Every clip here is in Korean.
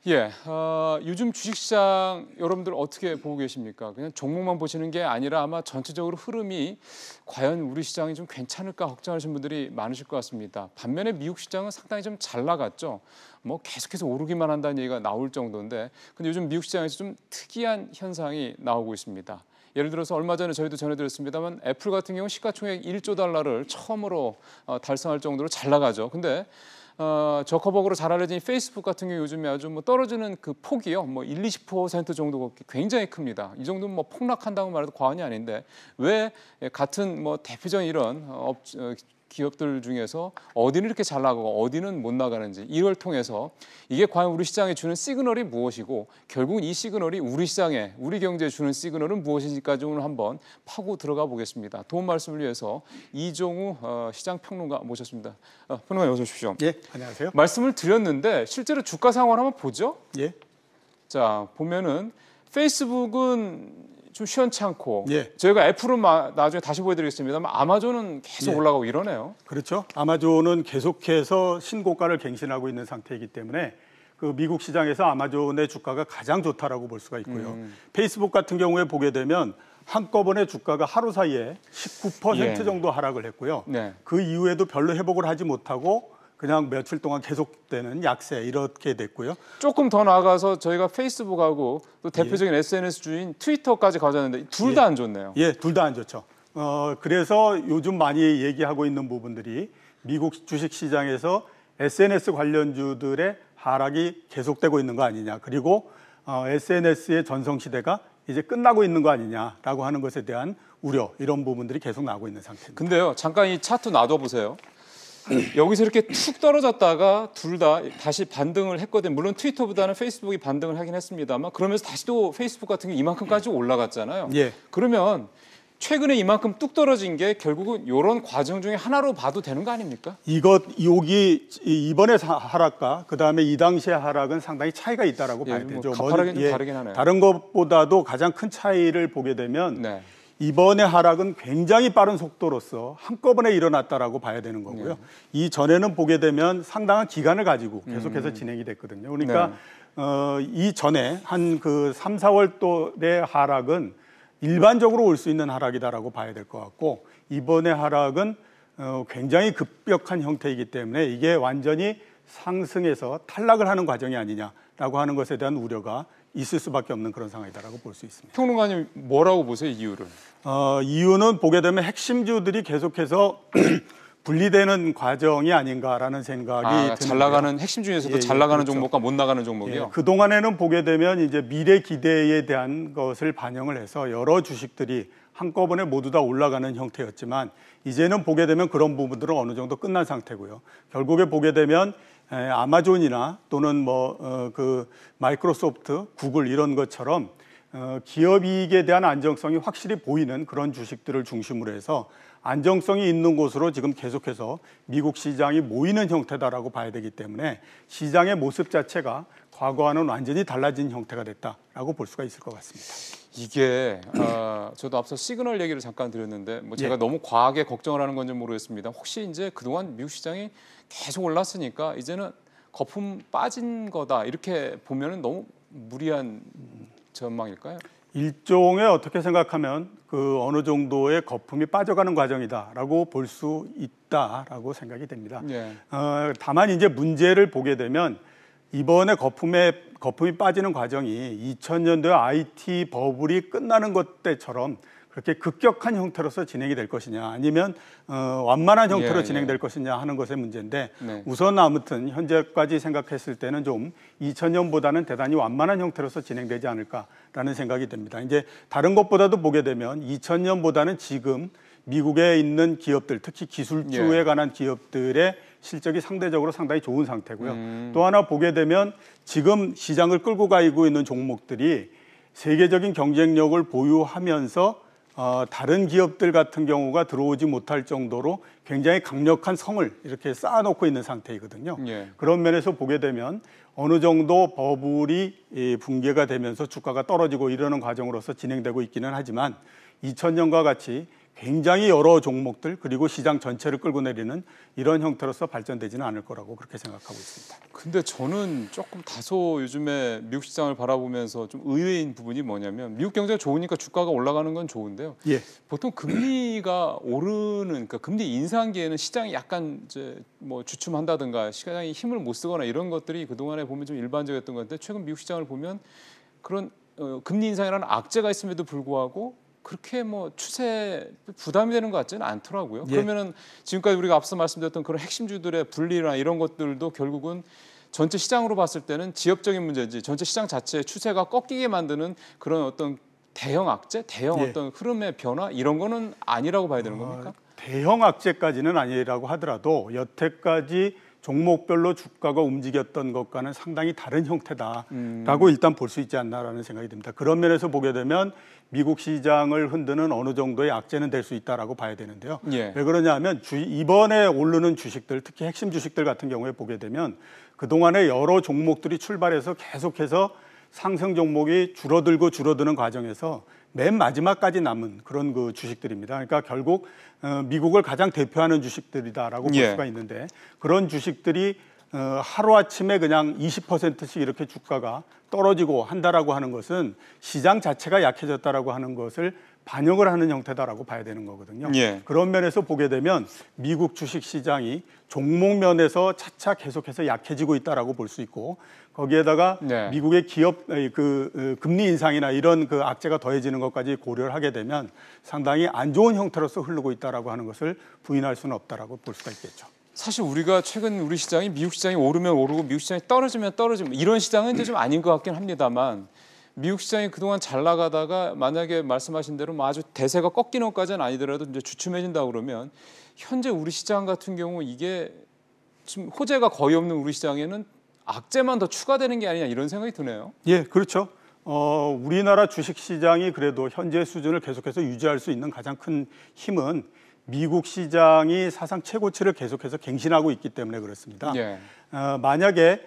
예, 요즘 주식시장 여러분들 어떻게 보고 계십니까? 그냥 종목만 보시는 게 아니라 아마 전체적으로 흐름이 과연 우리 시장이 좀 괜찮을까 걱정하시는 분들이 많으실 것 같습니다. 반면에 미국 시장은 상당히 좀 잘 나갔죠. 뭐 계속해서 오르기만 한다는 얘기가 나올 정도인데, 근데 요즘 미국 시장에서 좀 특이한 현상이 나오고 있습니다. 예를 들어서 얼마 전에 저희도 전해드렸습니다만 애플 같은 경우 시가총액 1조 달러를 처음으로 달성할 정도로 잘 나가죠. 근데 저커버그로 잘 알려진 페이스북 같은 경우 요즘에 아주 뭐 떨어지는 그 폭이요, 뭐 20% 정도 굉장히 큽니다. 이 정도면 뭐 폭락한다고 말해도 과언이 아닌데 왜 같은 뭐 대표적인 이런 기업들 중에서 어디는 이렇게 잘 나가고 어디는 못 나가는지 이걸 통해서 이게 과연 우리 시장에 주는 시그널이 무엇이고 결국은 이 시그널이 우리 시장에 우리 경제에 주는 시그널은 무엇인지까지 오늘 한번 파고 들어가 보겠습니다. 도움 말씀을 위해서 이종우 시장 평론가 모셨습니다. 평론가님 어서 오십시오. 예, 안녕하세요. 말씀을 드렸는데 실제로 주가 상황을 한번 보죠. 예. 자, 보면은 페이스북은 좀 시원찮고, 예. 저희가 애플은 나중에 다시 보여드리겠습니다만 아마존은 계속 예. 올라가고 이러네요. 그렇죠. 아마존은 계속해서 신고가를 갱신하고 있는 상태이기 때문에 그 미국 시장에서 아마존의 주가가 가장 좋다라고 볼 수가 있고요. 페이스북 같은 경우에 보게 되면 한꺼번에 주가가 하루 사이에 19% 예. 정도 하락을 했고요. 네. 그 이후에도 별로 회복을 하지 못하고 그냥 며칠 동안 계속되는 약세 이렇게 됐고요. 조금 더 나아가서 저희가 페이스북하고 또 대표적인 SNS 주인 트위터까지 가져왔는데 둘 다 안 좋네요. 예, 둘 다 안 좋죠. 그래서 요즘 많이 얘기하고 있는 부분들이 미국 주식시장에서 SNS 관련주들의 하락이 계속되고 있는 거 아니냐. 그리고 SNS의 전성시대가 이제 끝나고 있는 거 아니냐라고 하는 것에 대한 우려, 이런 부분들이 계속 나오고 있는 상태입니다. 근데요, 잠깐 이 차트 놔둬보세요. 여기서 이렇게 툭 떨어졌다가 둘 다 다시 반등을 했거든요. 물론 트위터보다는 페이스북이 반등을 하긴 했습니다만 그러면서 다시 또 페이스북 같은 게 이만큼까지 올라갔잖아요. 예. 그러면 최근에 이만큼 뚝 떨어진 게 결국은 이런 과정 중에 하나로 봐도 되는 거 아닙니까? 여기 이번에 하락과 그다음에 이 당시의 하락은 상당히 차이가 있다라고 봐야 되죠. 가파르게 좀 다르긴 하네요. 다른 것보다도 가장 큰 차이를 보게 되면 네. 이번의 하락은 굉장히 빠른 속도로서 한꺼번에 일어났다라고 봐야 되는 거고요. 네. 이 전에는 보게 되면 상당한 기간을 가지고 계속해서 진행이 됐거든요. 그러니까 이 전에 한 그 3, 4월 달의 하락은 일반적으로 올 수 있는 하락이다라고 봐야 될 것 같고, 이번의 하락은 굉장히 급격한 형태이기 때문에 이게 완전히 상승해서 탈락을 하는 과정이 아니냐라고 하는 것에 대한 우려가 있을 수밖에 없는 그런 상황이다라고 볼 수 있습니다. 평론가님 뭐라고 보세요, 이유를? 이유는 보게 되면 핵심주들이 계속해서 분리되는 과정이 아닌가라는 생각이 드는데요. 잘 나가는 핵심 중에서도 잘 나가는 그렇죠. 종목과 못 나가는 종목이요. 예, 그동안에는 보게 되면 이제 미래 기대에 대한 것을 반영을 해서 여러 주식들이 한꺼번에 모두 다 올라가는 형태였지만 이제는 보게 되면 그런 부분들은 어느 정도 끝난 상태고요. 결국에 보게 되면 아마존이나 또는 그 마이크로소프트, 구글 이런 것처럼 기업 이익에 대한 안정성이 확실히 보이는 그런 주식들을 중심으로 해서 안정성이 있는 곳으로 지금 계속해서 미국 시장이 모이는 형태다라고 봐야 되기 때문에 시장의 모습 자체가 과거와는 완전히 달라진 형태가 됐다라고 볼 수가 있을 것 같습니다. 이게 저도 앞서 시그널 얘기를 잠깐 드렸는데 뭐 제가 예. 너무 과하게 걱정을 하는 건지 모르겠습니다. 혹시 이제 그동안 미국 시장이 계속 올랐으니까 이제는 거품 빠진 거다 이렇게 보면은 너무 무리한 전망일까요? 일종의 어떻게 생각하면 그 어느 정도의 거품이 빠져가는 과정이다라고 볼 수 있다라고 생각이 됩니다. 예. 다만 이제 문제를 보게 되면 이번에 거품이 빠지는 과정이 2000년도에 IT 버블이 끝나는 것 때처럼 그렇게 급격한 형태로서 진행이 될 것이냐 아니면 완만한 형태로 진행될 것이냐 하는 것의 문제인데 우선 아무튼 현재까지 생각했을 때는 좀 2000년보다는 대단히 완만한 형태로서 진행되지 않을까라는 생각이 듭니다. 이제 다른 것보다도 보게 되면 2000년보다는 지금 미국에 있는 기업들, 특히 기술주에 관한 기업들의 실적이 상대적으로 상당히 좋은 상태고요. 또 하나 보게 되면 지금 시장을 끌고 가고 있는 종목들이 세계적인 경쟁력을 보유하면서 다른 기업들 같은 경우가 들어오지 못할 정도로 굉장히 강력한 성을 이렇게 쌓아놓고 있는 상태이거든요. 예. 그런 면에서 보게 되면 어느 정도 버블이 붕괴가 되면서 주가가 떨어지고 이러는 과정으로서 진행되고 있기는 하지만 2000년과 같이 굉장히 여러 종목들 그리고 시장 전체를 끌고 내리는 이런 형태로서 발전되지는 않을 거라고 그렇게 생각하고 있습니다. 근데 저는 조금 다소 요즘에 미국 시장을 바라보면서 좀 의외인 부분이 뭐냐면 미국 경제가 좋으니까 주가가 올라가는 건 좋은데요. 예. 보통 금리가 오르는 그러니까 금리 인상기에는 시장이 약간 이제 뭐 주춤한다든가 시장이 힘을 못 쓰거나 이런 것들이 그동안에 보면 좀 일반적이었던 건데 최근 미국 시장을 보면 그런 금리 인상이라는 악재가 있음에도 불구하고 그렇게 뭐 추세 부담이 되는 것 같지는 않더라고요. 예. 그러면은 지금까지 우리가 앞서 말씀드렸던 그런 핵심주들의 분리나 이런 것들도 결국은 전체 시장으로 봤을 때는 지엽적인 문제지 전체 시장 자체의 추세가 꺾이게 만드는 그런 어떤 대형 악재, 대형 예. 어떤 흐름의 변화 이런 거는 아니라고 봐야 되는 겁니까? 대형 악재까지는 아니라고 하더라도 여태까지 종목별로 주가가 움직였던 것과는 상당히 다른 형태다라고 일단 볼 수 있지 않나라는 생각이 듭니다. 그런 면에서 보게 되면 미국 시장을 흔드는 어느 정도의 악재는 될 수 있다라고 봐야 되는데요. 예. 왜 그러냐면 이번에 오르는 주식들, 특히 핵심 주식들 같은 경우에 보게 되면 그동안에 여러 종목들이 출발해서 계속해서 상승 종목이 줄어드는 과정에서 맨 마지막까지 남은 그런 그 주식들입니다. 그러니까 결국 미국을 가장 대표하는 주식들이다라고 볼 예. 수가 있는데 그런 주식들이 하루아침에 그냥 20%씩 이렇게 주가가 떨어지고 한다라고 하는 것은 시장 자체가 약해졌다라고 하는 것을 반영을 하는 형태다라고 봐야 되는 거거든요. 예. 그런 면에서 보게 되면 미국 주식 시장이 종목 면에서 차차 계속해서 약해지고 있다라고 볼 수 있고 거기에다가 네. 미국의 기업 금리 인상이나 이런 그 악재가 더해지는 것까지 고려를 하게 되면 상당히 안 좋은 형태로서 흐르고 있다라고 하는 것을 부인할 수는 없다라고 볼 수가 있겠죠. 사실 우리가 최근 우리 시장이 미국 시장이 오르면 오르고 미국 시장이 떨어지면 떨어지면 이런 시장은 이제 좀 아닌 것 같긴 합니다만 미국 시장이 그동안 잘 나가다가 만약에 말씀하신 대로 뭐 아주 대세가 꺾이는 것까지는 아니더라도 이제 주춤해진다 그러면 현재 우리 시장 같은 경우 이게 지금 호재가 거의 없는 우리 시장에는 악재만 더 추가되는 게 아니냐 이런 생각이 드네요. 예, 그렇죠. 우리나라 주식 시장이 그래도 현재 수준을 계속해서 유지할 수 있는 가장 큰 힘은 미국 시장이 사상 최고치를 계속해서 갱신하고 있기 때문에 그렇습니다. 예. 만약에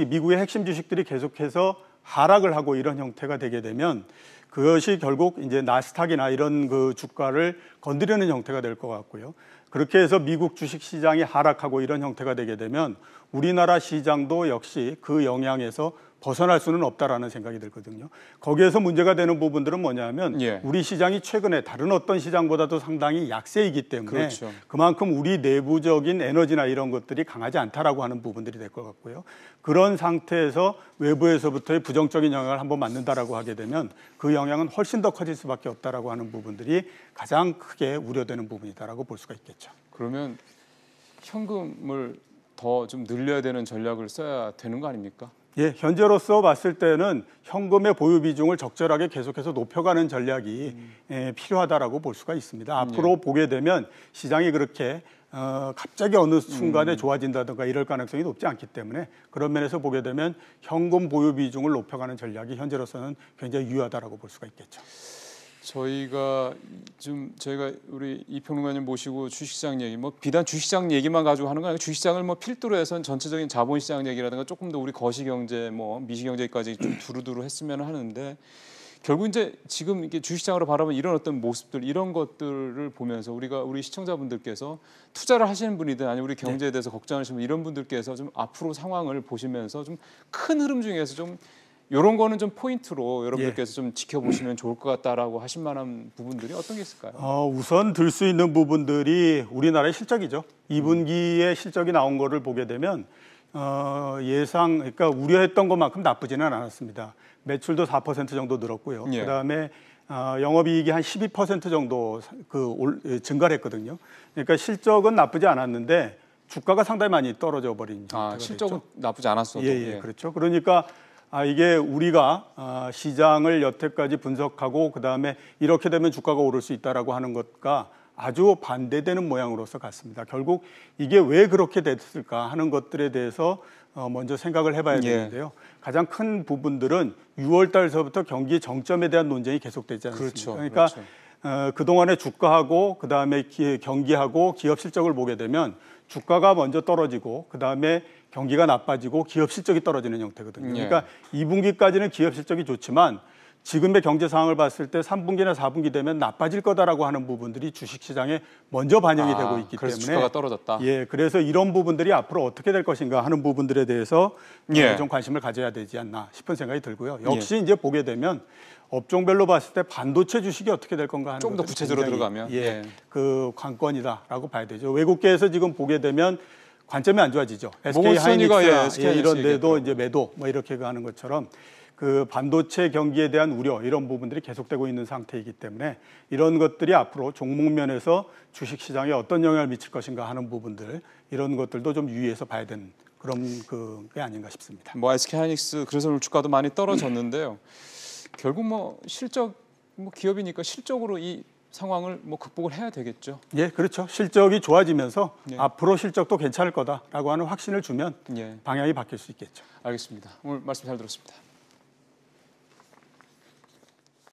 미국의 핵심 주식들이 계속해서 하락을 하고 이런 형태가 되게 되면 그것이 결국 이제 나스닥이나 이런 그 주가를 건드리는 형태가 될 것 같고요. 그렇게 해서 미국 주식 시장이 하락하고 이런 형태가 되게 되면 우리나라 시장도 역시 그 영향에서 벗어날 수는 없다라는 생각이 들거든요. 거기에서 문제가 되는 부분들은 뭐냐면 예. 우리 시장이 최근에 다른 어떤 시장보다도 상당히 약세이기 때문에 그렇죠. 그만큼 우리 내부적인 에너지나 이런 것들이 강하지 않다라고 하는 부분들이 될 것 같고요. 그런 상태에서 외부에서부터의 부정적인 영향을 한번 받는다라고 하게 되면 그 영향은 훨씬 더 커질 수밖에 없다라고 하는 부분들이 가장 크게 우려되는 부분이다라고 볼 수가 있겠죠. 그러면 현금을 더 좀 늘려야 되는 전략을 써야 되는 거 아닙니까? 예, 현재로서 봤을 때는 현금의 보유 비중을 적절하게 계속해서 높여가는 전략이 필요하다라고 볼 수가 있습니다. 앞으로 보게 되면 시장이 그렇게 갑자기 어느 순간에 좋아진다든가 이럴 가능성이 높지 않기 때문에 그런 면에서 보게 되면 현금 보유 비중을 높여가는 전략이 현재로서는 굉장히 유효하다라고 볼 수가 있겠죠. 저희가 우리 이평론가님 모시고 주식시장 얘기 뭐 비단 주식시장 얘기만 가지고 하는 거 아니고 주식시장을 뭐 필두로 해서 전체적인 자본시장 얘기라든가 조금 더 우리 거시경제 뭐 미시경제까지 좀 두루두루 했으면 하는데 결국 이제 지금 이게 주식시장으로 바라보는 이런 어떤 모습들 이런 것들을 보면서 우리 시청자분들께서 투자를 하시는 분이든 아니면 우리 경제에 대해서 걱정하시는 분 이런 분들께서 좀 앞으로 상황을 보시면서 좀 큰 흐름 중에서 좀 이런 거는 좀 포인트로 여러분들께서 좀 지켜보시면 좋을 것 같다라고 하실 만한 부분들이 어떤 게 있을까요? 우선 들 수 있는 부분들이 우리나라의 실적이죠. 2분기에 실적이 나온 거를 보게 되면 그러니까 우려했던 것만큼 나쁘지는 않았습니다. 매출도 4% 정도 늘었고요. 예. 그다음에 영업이익이 한 12% 정도 증가를 했거든요. 그러니까 실적은 나쁘지 않았는데 주가가 상당히 많이 떨어져 버린 상태가 실적은 됐죠. 나쁘지 않았어도. 예, 그렇죠. 그러니까 이게 우리가 시장을 여태까지 분석하고 그다음에 이렇게 되면 주가가 오를 수 있다라고 하는 것과 아주 반대되는 모양으로서 갔습니다. 결국 이게 왜 그렇게 됐을까 하는 것들에 대해서 먼저 생각을 해봐야 되는데요. 가장 큰 부분들은 6월 달서부터 경기 정점에 대한 논쟁이 계속되지 않습니까? 그렇죠. 그러니까 그동안의 주가하고 그다음에 경기하고 기업 실적을 보게 되면 주가가 먼저 떨어지고 그다음에 경기가 나빠지고 기업 실적이 떨어지는 형태거든요. 그러니까 2분기까지는 기업 실적이 좋지만 지금의 경제 상황을 봤을 때 3분기나 4분기 되면 나빠질 거다라고 하는 부분들이 주식시장에 먼저 반영이 되고 있기 그래서 때문에 주가가 떨어졌다. 예, 그래서 이런 부분들이 앞으로 어떻게 될 것인가 하는 부분들에 대해서 예. 좀 관심을 가져야 되지 않나 싶은 생각이 들고요. 역시 이제 보게 되면 업종별로 봤을 때 반도체 주식이 어떻게 될 건가 하는 좀 더 것들이 구체적으로 굉장히, 들어가면 예, 그 관건이다라고 봐야 되죠. 외국계에서 지금 보게 되면 관점이 안 좋아지죠. SK 모건스탠리가, 예, 하이닉스 SK 이런 데도 얘기했더라고요. 이제 매도 뭐 이렇게 하는 것처럼 그 반도체 경기에 대한 우려 이런 부분들이 계속되고 있는 상태이기 때문에 이런 것들이 앞으로 종목면에서 주식 시장에 어떤 영향을 미칠 것인가 하는 부분들 이런 것들도 좀 유의해서 봐야 되는 그런 그게 아닌가 싶습니다. 뭐 SK 하이닉스 그래서 오늘 주가도 많이 떨어졌는데요. 결국 뭐 실적 뭐 기업이니까 실적으로 이 상황을 뭐 극복을 해야 되겠죠. 예, 그렇죠. 실적이 좋아지면서 예. 앞으로 실적도 괜찮을 거다라고 하는 확신을 주면 예, 방향이 바뀔 수 있겠죠. 알겠습니다. 오늘 말씀 잘 들었습니다.